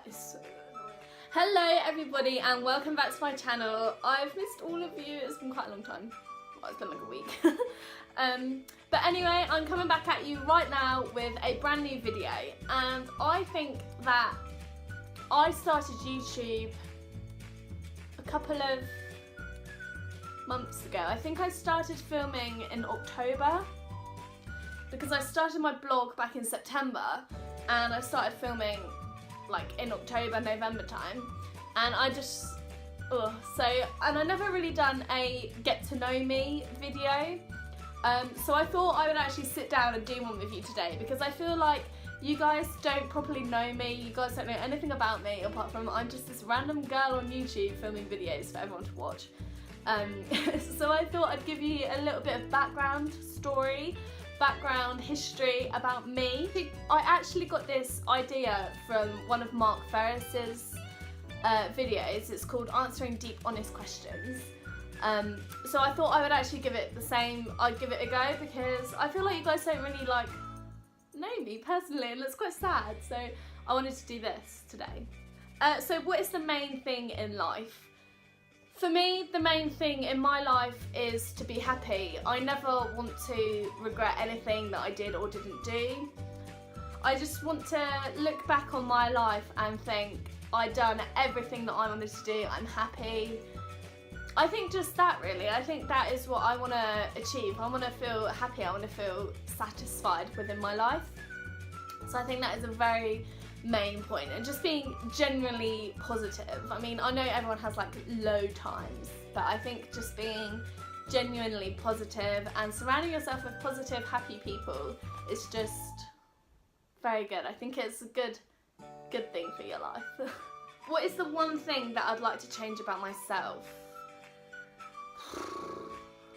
That is so annoying. Hello everybody and welcome back to my channel. I've missed all of you, it's been quite a long time. Well, it's been like a week. But anyway, I'm coming back at you right now with a brand new video, and I think that I started YouTube a couple of months ago. I think I started filming in October because I started my blog back in September and I started filming like in October, November time, and I just and I never really done a get to know me video, so I thought I would actually sit down and do one with you today because I feel like you guys don't properly know me, you guys don't know anything about me apart from I'm just this random girl on YouTube filming videos for everyone to watch. So I thought I'd give you a little bit of background history about me. I actually got this idea from one of Mark Ferris's videos. It's called Answering Deep Honest Questions. So I thought I would actually give it I'd give it a go because I feel like you guys don't really like know me personally and it's quite sad, so I wanted to do this today. So what is the main thing in life? For me, the main thing in my life is to be happy. I never want to regret anything that I did or didn't do. I just want to look back on my life and think I've done everything that I wanted to do, I'm happy. I think just that really, I think that is what I want to achieve. I want to feel happy, I want to feel satisfied within my life. So I think that is a very main point, and just being genuinely positive. I mean, I know everyone has like low times, but I think just being genuinely positive and surrounding yourself with positive, happy people is just very good. I think it's a good thing for your life. What is the one thing that I'd like to change about myself?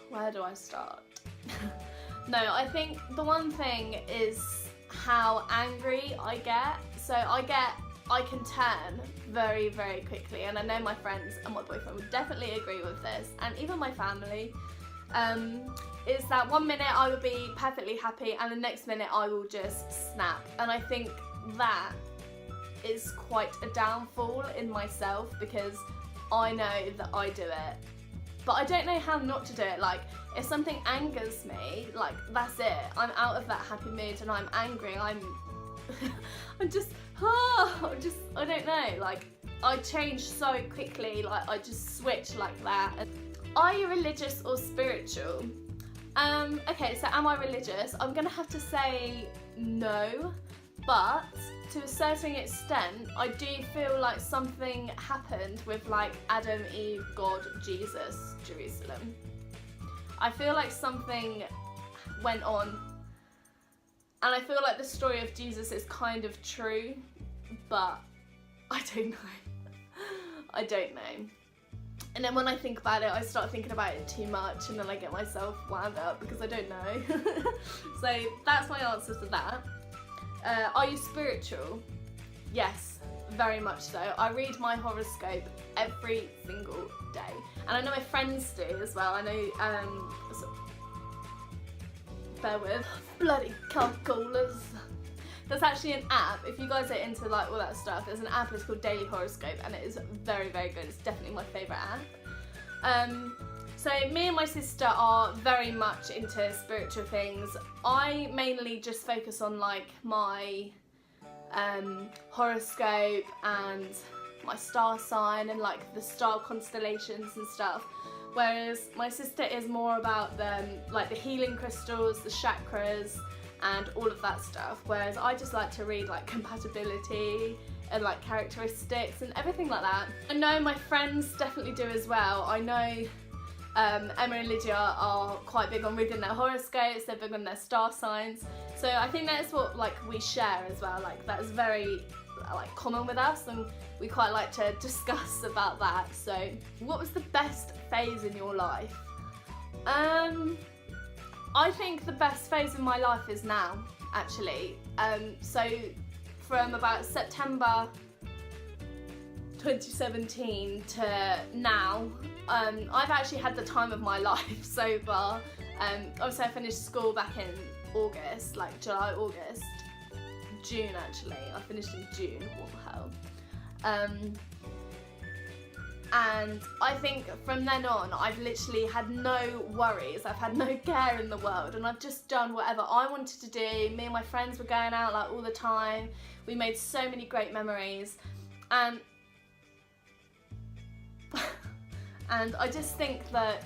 Where do I start? No, I think the one thing is how angry I get. So I can turn very, very quickly, and I know my friends and my boyfriend would definitely agree with this, and even my family, is that one minute I will be perfectly happy and the next minute I will just snap. And I think that is quite a downfall in myself because I know that I do it, but I don't know how not to do it. Like, if something angers me, like, that's it. I'm out of that happy mood and I'm angry. I don't know, like, I change so quickly, like, I just switch like that. Are you religious or spiritual? Okay, so am I religious? I'm gonna have to say no, but to a certain extent, I do feel like something happened with like Adam, Eve, God, Jesus, Jerusalem. I feel like something went on, and I feel like the story of Jesus is kind of true, but I don't know. I don't know. And then when I think about it, I start thinking about it too much, and then I get myself wound up because I don't know. So that's my answer to that. Are you spiritual? Yes, very much so. I read my horoscope every single day, and I know my friends do as well. I know, bear with, bloody calculators. There's actually an app, if you guys are into like all that stuff, there's an app, it's called Daily Horoscope, and it is very, very good. It's definitely my favourite app. So me and my sister are very much into spiritual things. I mainly just focus on like my horoscope and my star sign and like the star constellations and stuff, whereas my sister is more about like the healing crystals, the chakras and all of that stuff, whereas I just like to read like compatibility and like characteristics and everything like that. I know my friends definitely do as well. I know Emma and Lydia are quite big on reading their horoscopes, they're big on their star signs, so I think that's what like we share as well. Like, that is very like common with us, and we quite like to discuss about that. So what was the best phase in your life? I think the best phase in my life is now, actually. So from about September 2017 to now, I've actually had the time of my life so far. Obviously I finished school back in August, like July, August, June actually. I finished in June, what the hell. And I think from then on, I've literally had no worries, I've had no care in the world, and I've just done whatever I wanted to do. Me and my friends were going out like all the time. We made so many great memories, and and I just think that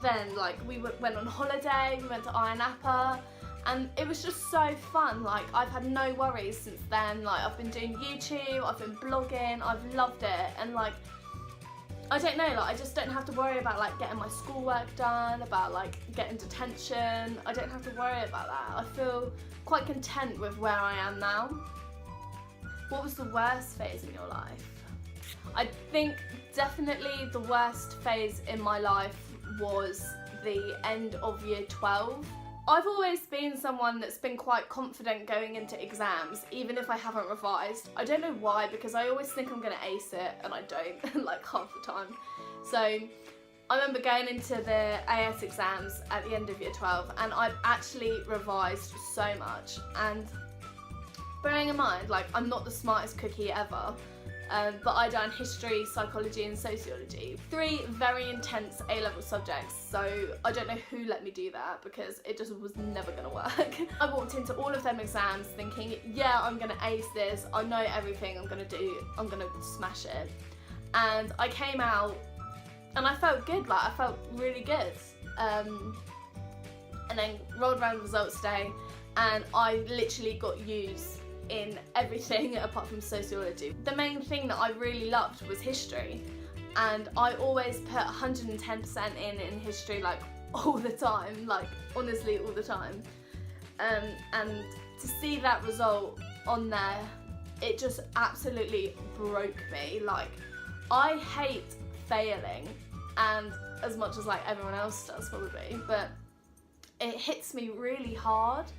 then, like, we went on holiday, we went to Ayia Napa, and it was just so fun. Like, I've had no worries since then. Like, I've been doing YouTube, I've been blogging, I've loved it, and like, I don't know, like, I just don't have to worry about like getting my schoolwork done, about like getting detention. I don't have to worry about that. I feel quite content with where I am now. What was the worst phase in your life? I think definitely the worst phase in my life was the end of year 12. I've always been someone that's been quite confident going into exams, even if I haven't revised. I don't know why, because I always think I'm gonna ace it, and I don't, like half the time. So I remember going into the AS exams at the end of year 12, and I've actually revised so much. And bearing in mind, like, I'm not the smartest cookie ever, but I done history, psychology and sociology. 3 very intense A-level subjects, so I don't know who let me do that, because it just was never gonna work. I walked into all of them exams thinking, yeah, I'm gonna ace this, I know everything I'm gonna smash it. And I came out and I felt good, like, I felt really good. And then rolled around the results day, and I literally got U's in everything apart from sociology. The main thing that I really loved was history, and I always put 110% in history, like all the time, like honestly all the time. And to see that result on there, it just absolutely broke me. Like, I hate failing, and as much as like everyone else does probably, but it hits me really hard.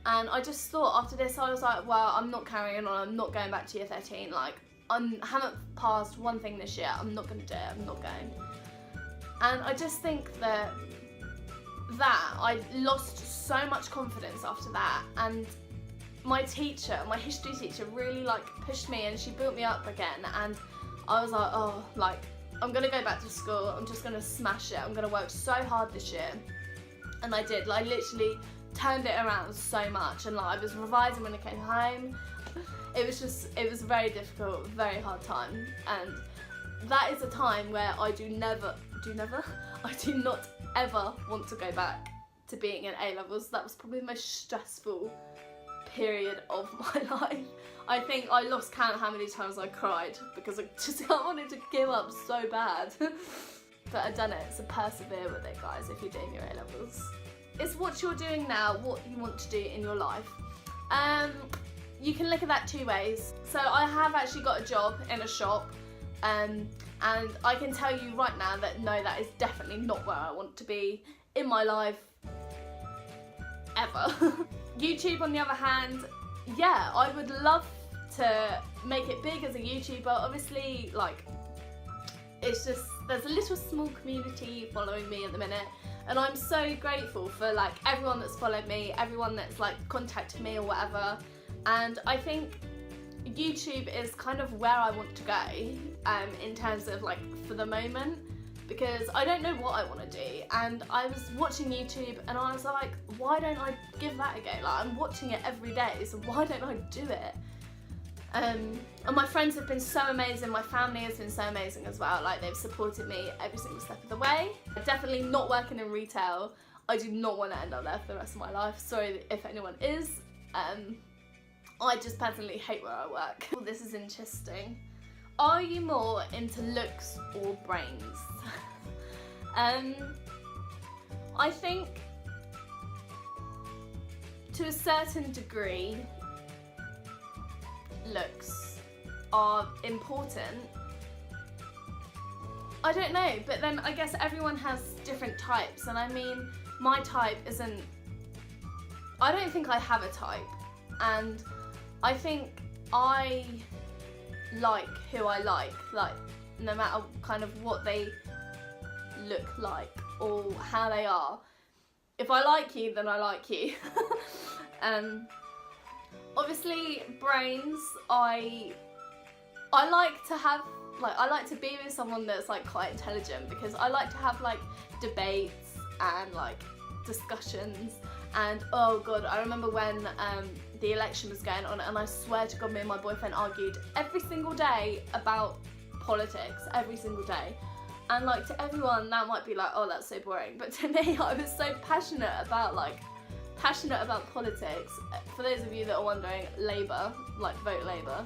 And I just thought after this, I was like, well, I'm not carrying on, I'm not going back to year 13, like, I haven't passed one thing this year, I'm not going to do it, I'm not going. And I just think that I lost so much confidence after that, and my teacher, my history teacher, really like pushed me, and she built me up again, and I was like, oh, like, I'm going to go back to school, I'm just going to smash it, I'm going to work so hard this year. And I did, like, literally turned it around so much, and like, I was revising when I came home. It was a very difficult, very hard time, and that is a time where I do not ever want to go back to being in A-levels. That was probably the most stressful period of my life. I think I lost count how many times I cried, because I just wanted to give up so bad. But I've done it, so persevere with it, guys, if you're doing your A-levels. It's what you're doing now, what you want to do in your life. You can look at that 2 ways. So I have actually got a job in a shop, and I can tell you right now that no, that is definitely not where I want to be in my life, ever. YouTube, on the other hand, yeah, I would love to make it big as a YouTuber. Obviously, like, it's just, there's a little small community following me at the minute, and I'm so grateful for like everyone that's followed me, everyone that's like contacted me or whatever. And I think YouTube is kind of where I want to go, in terms of like for the moment, because I don't know what I want to do. And I was watching YouTube and I was like, why don't I give that a go? Like, I'm watching it every day, so why don't I do it? And my friends have been so amazing, my family has been so amazing as well, like they've supported me every single step of the way. Definitely not working in retail. I do not want to end up there for the rest of my life. Sorry if anyone is. I just personally hate where I work. Well, this is interesting. Are you more into looks or brains? I think to a certain degree, looks are important. I don't know, but then I guess everyone has different types, and I mean, my type isn't, I don't think I have a type, and I think I like who I like no matter kind of what they look like or how they are. If I like you, then I like you. Obviously, brains, I I like to have, like, I like to be with someone that's like quite intelligent, because I like to have like debates and like discussions. And oh god, I remember when the election was going on, and I swear to god, me and my boyfriend argued every single day about politics, every single day. And like, to everyone that might be like, oh, that's so boring, but to me, I was so passionate about politics. For those of you that are wondering, Labour, like vote Labour,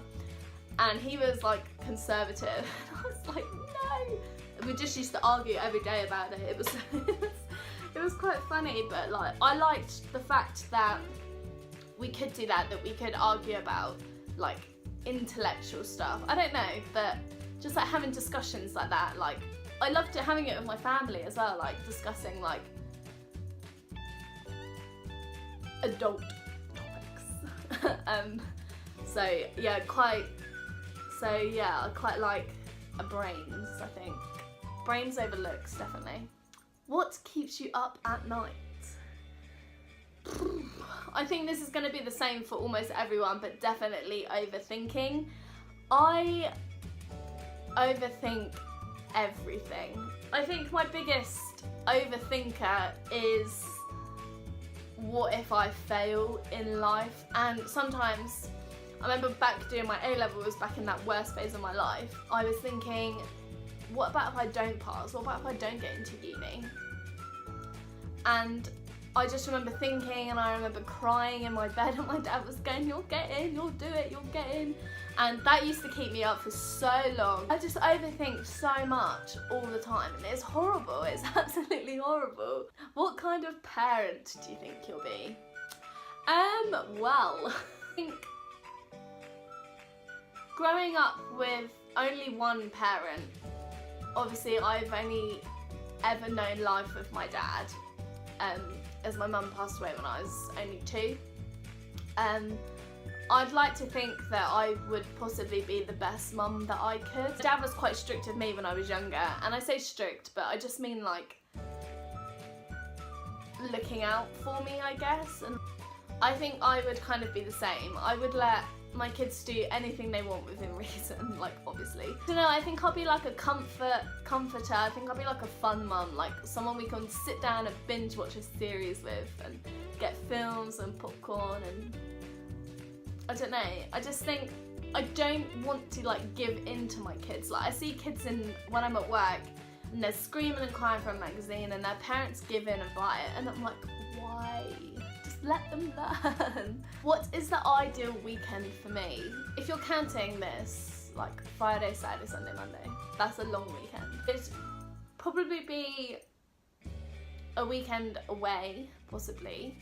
and he was like Conservative, and I was like, no. And we just used to argue every day about it. It was it was quite funny, but like, I liked the fact that we could do that we could argue about like intellectual stuff. I don't know, but just like having discussions like that, like I loved it, having it with my family as well, like discussing like adult topics. So yeah, I quite like a brains, I think. Brains over looks, definitely. What keeps you up at night? I think this is going to be the same for almost everyone, but definitely overthinking. I overthink everything. I think my biggest overthinker is what if I fail in life. And sometimes, I remember back doing my A-levels, back in that worst phase of my life, I was thinking, what about if I don't pass? What about if I don't get into uni? And I just remember thinking, and I remember crying in my bed, and my dad was going, you'll get in, you'll do it, you'll get in. And that used to keep me up for so long. I just overthink so much all the time, and it's horrible, it's absolutely horrible. What kind of parent do you think you'll be? Well, I think growing up with only one parent, obviously I've only ever known life with my dad, as my mum passed away when I was only 2. I'd like to think that I would possibly be the best mum that I could. Dad was quite strict with me when I was younger, and I say strict, but I just mean like looking out for me, I guess. And I think I would kind of be the same. I would let my kids do anything they want within reason, like obviously. You know, I think I'll be like a comforter. I think I'll be like a fun mum, like someone we can sit down and binge watch a series with and get films and popcorn, and I don't know, I just think I don't want to like give in to my kids. Like I see kids when I'm at work, and they're screaming and crying for a magazine, and their parents give in and buy it, and I'm like, why? Just let them learn. What is the ideal weekend for me? If you're counting this, like Friday, Saturday, Sunday, Monday, that's a long weekend. It'd probably be a weekend away, possibly.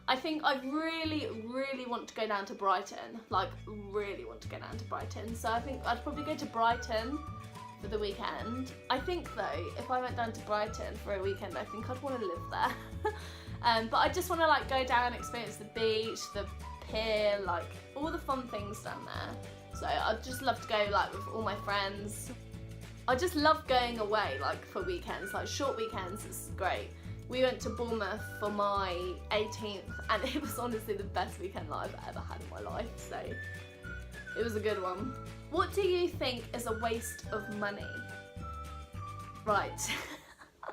I think I really, really want to go down to Brighton, like really want to go down to Brighton. So I think I'd probably go to Brighton for the weekend. I think though, if I went down to Brighton for a weekend, I think I'd want to live there. But I just want to like go down and experience the beach, the pier, like all the fun things down there. So I'd just love to go like with all my friends. I just love going away like for weekends, like short weekends, it's great. We went to Bournemouth for my 18th, and it was honestly the best weekend that I've ever had in my life, so it was a good one. What do you think is a waste of money? Right,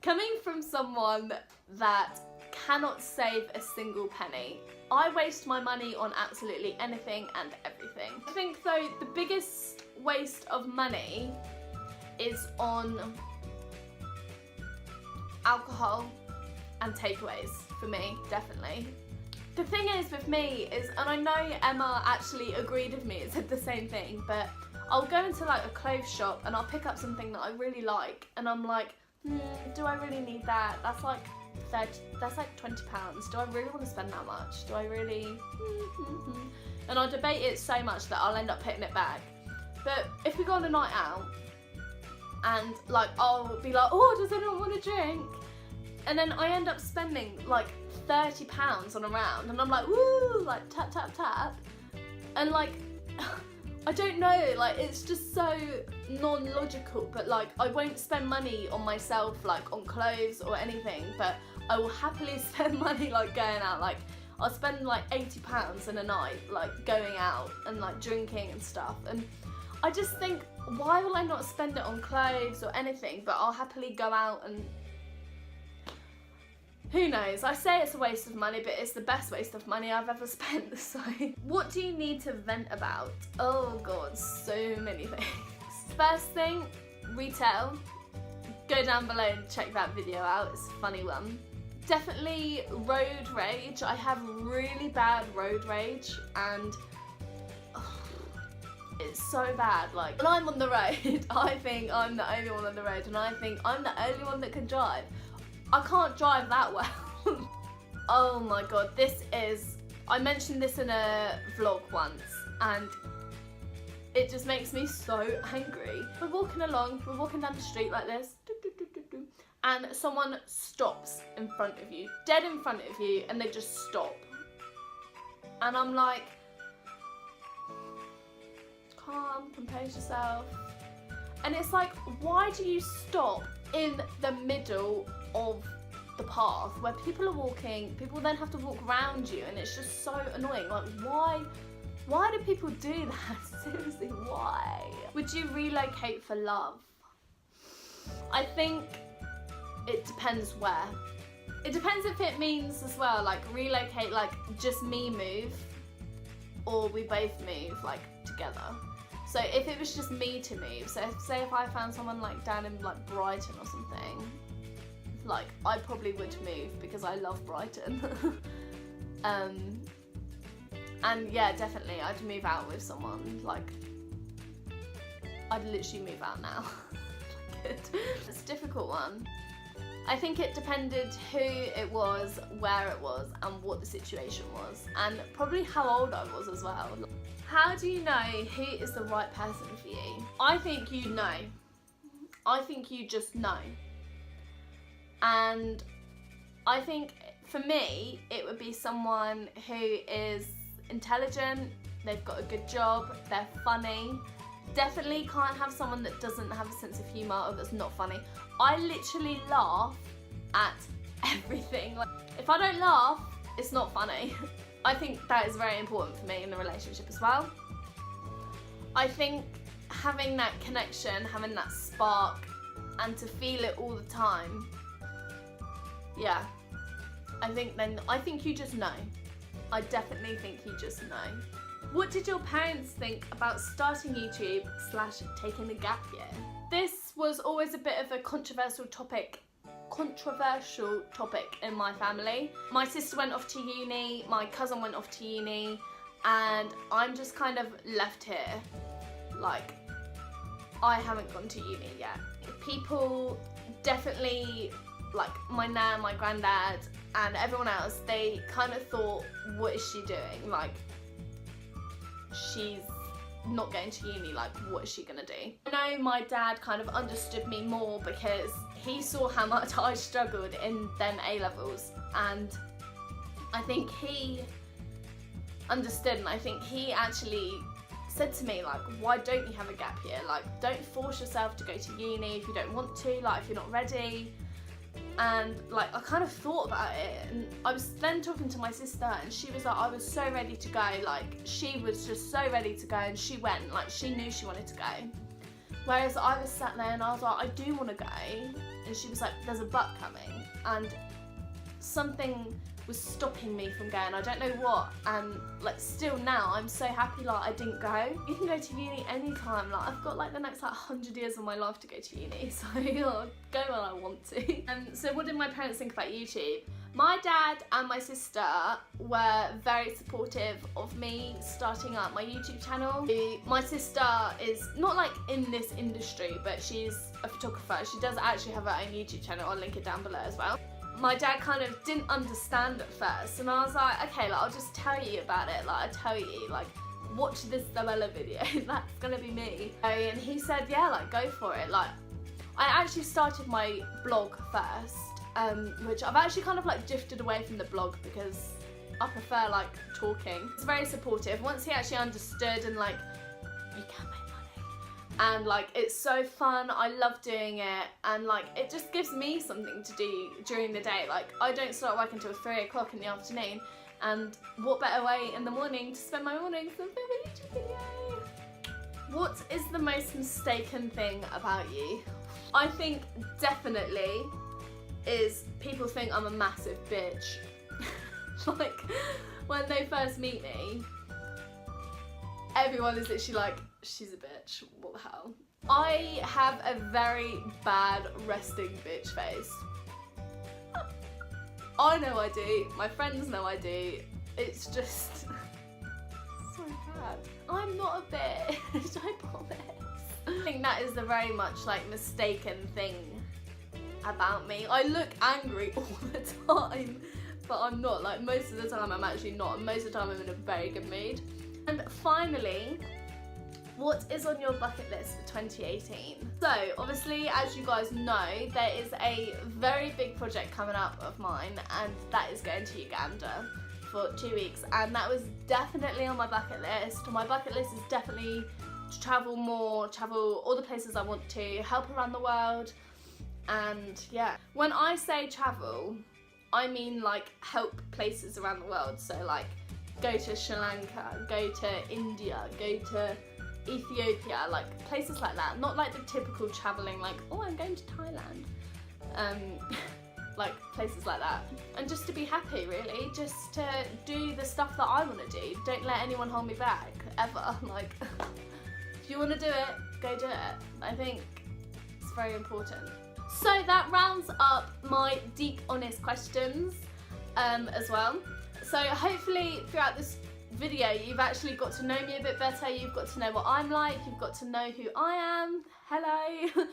coming from someone that cannot save a single penny, I waste my money on absolutely anything and everything. I think though the biggest waste of money is on alcohol and takeaways for me, definitely. The thing is with me is, and I know Emma actually agreed with me, it said the same thing, but I'll go into like a clothes shop and I'll pick up something that I really like, and I'm like, do I really need that? That's like £20. Do I really want to spend that much? Do I really? And I'll debate it so much that I'll end up putting it back. But if we go on a night out and like I'll be like, oh, does anyone want a drink? And then I end up spending like £30 on a round, and I'm like, woo, like tap, tap, tap. And like, I don't know, like it's just so non-logical, but like I won't spend money on myself, like on clothes or anything, but I will happily spend money like going out. Like I'll spend like £80 in a night, like going out and like drinking and stuff. And I just think, why will I not spend it on clothes or anything, but I'll happily go out and... Who knows? I say it's a waste of money, but it's the best waste of money I've ever spent, so... What do you need to vent about? Oh god, so many things. First thing, retail. Go down below and check that video out, it's a funny one. Definitely road rage. I have really bad road rage, and it's so bad. Like, when I'm on the road, I think I'm the only one on the road, and I think I'm the only one that can drive. I can't drive that well. Oh my god, this is... I mentioned this in a vlog once, and it just makes me so angry. We're walking along, we're walking down the street like this, and someone stops in front of you, dead in front of you, and they just stop. And I'm like, calm, compose yourself. And it's like, why do you stop in the middle of the path where people are walking? People then have to walk around you, and it's just so annoying. Like, why do people do that? Seriously, why? Would you relocate for love? I think it depends where. It depends if it means as well, like relocate, like just me move, or we both move like together. So if it was just me to move, so say if I found someone like down in like Brighton or something, like I probably would move because I love Brighton. And yeah, definitely I'd move out with someone. Like, I'd literally move out now. It's a difficult one. I think it depended who it was, where it was, and what the situation was, and probably how old I was as well. How do you know who is the right person for you? I think you know. I think you just know. And I think for me, it would be someone who is intelligent, they've got a good job, they're funny. Definitely can't have someone that doesn't have a sense of humour or that's not funny. I literally laugh at everything. Like, if I don't laugh, it's not funny. I think that is very important for me in a relationship as well. I think having that connection, having that spark, and to feel it all the time, yeah, I think you just know. I definitely think you just know. What did your parents think about starting YouTube / taking a gap year? This was always a bit of a controversial topic in my family. My sister went off to uni, my cousin went off to uni, and I'm just kind of left here. Like, I haven't gone to uni yet. People definitely, like my nan, my granddad, and everyone else, they kind of thought, what is she doing? Like, she's not going to uni, like what is she gonna do? I know my dad kind of understood me more because he saw how much I struggled in them A-levels, and I think he understood, and I think he actually said to me, like, why don't you have a gap year? Like, don't force yourself to go to uni if you don't want to, like if you're not ready. And like, I kind of thought about it, and I was then talking to my sister, and she was like, I was so ready to go, like she was just so ready to go, and she went, like she knew she wanted to go. Whereas I was sat there and I was like, I do want to go, and she was like, there's a but coming, and something was stopping me from going, I don't know what, and like still now I'm so happy like I didn't go. You can go to uni anytime, like I've got like the next like 100 years of my life to go to uni, so I'll go when I want to. So what did my parents think about YouTube? My dad and my sister were very supportive of me starting up my YouTube channel. My sister is not like in this industry, but she's a photographer. She does actually have her own YouTube channel, I'll link it down below as well. My dad kind of didn't understand at first, and I was like, okay, like, I'll just tell you about it, like, I tell you, like, watch this Zoella video, that's gonna be me. And he said, yeah, like, go for it. Like, I actually started my blog first, which I've actually kind of like drifted away from the blog because I prefer like talking. It's very supportive. Once he actually understood, and like, you can make money, and like it's so fun, I love doing it, and like it just gives me something to do during the day. Like, I don't start work until 3 o'clock in the afternoon, and what better way in the morning to spend my mornings than film a YouTube video? What is the most mistaken thing about you? I think definitely is people think I'm a massive bitch. Like, when they first meet me, everyone is literally like, she's a bitch, what the hell? I have a very bad resting bitch face. I know I do, my friends know I do, it's just so bad. I'm not a bitch, I promise. I think that is the very much like mistaken thing about me. I look angry all the time, but I'm not. Like, most of the time I'm actually not. Most of the time I'm in a very good mood. And finally, what is on your bucket list for 2018? So obviously, as you guys know, there is a very big project coming up of mine, and that is going to Uganda for 2 weeks, and that was definitely on my bucket list. My bucket list is definitely to travel more, travel all the places I want to, help around the world, and yeah. When I say travel, I mean like help places around the world, so like go to Sri Lanka, go to India, go to Ethiopia, like places like that. Not like the typical travelling like, oh, I'm going to Thailand. Like places like that. And just to be happy, really, just to do the stuff that I want to do. Don't let anyone hold me back, ever. Like, if you want to do it, go do it. I think it's very important. So that rounds up my deep, honest questions as well. So hopefully throughout this video you've actually got to know me a bit better, you've got to know what I'm like, you've got to know who I am. Hello.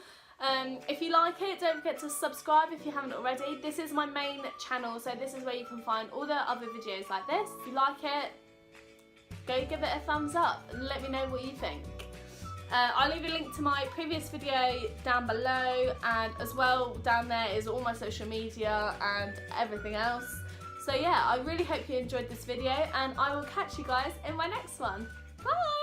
If you like it, don't forget to subscribe if you haven't already. This is my main channel, so this is where you can find all the other videos like this. If you like it, go give it a thumbs up and let me know what you think. I'll leave a link to my previous video down below, and as well down there is all my social media and everything else. So yeah, I really hope you enjoyed this video, and I will catch you guys in my next one. Bye!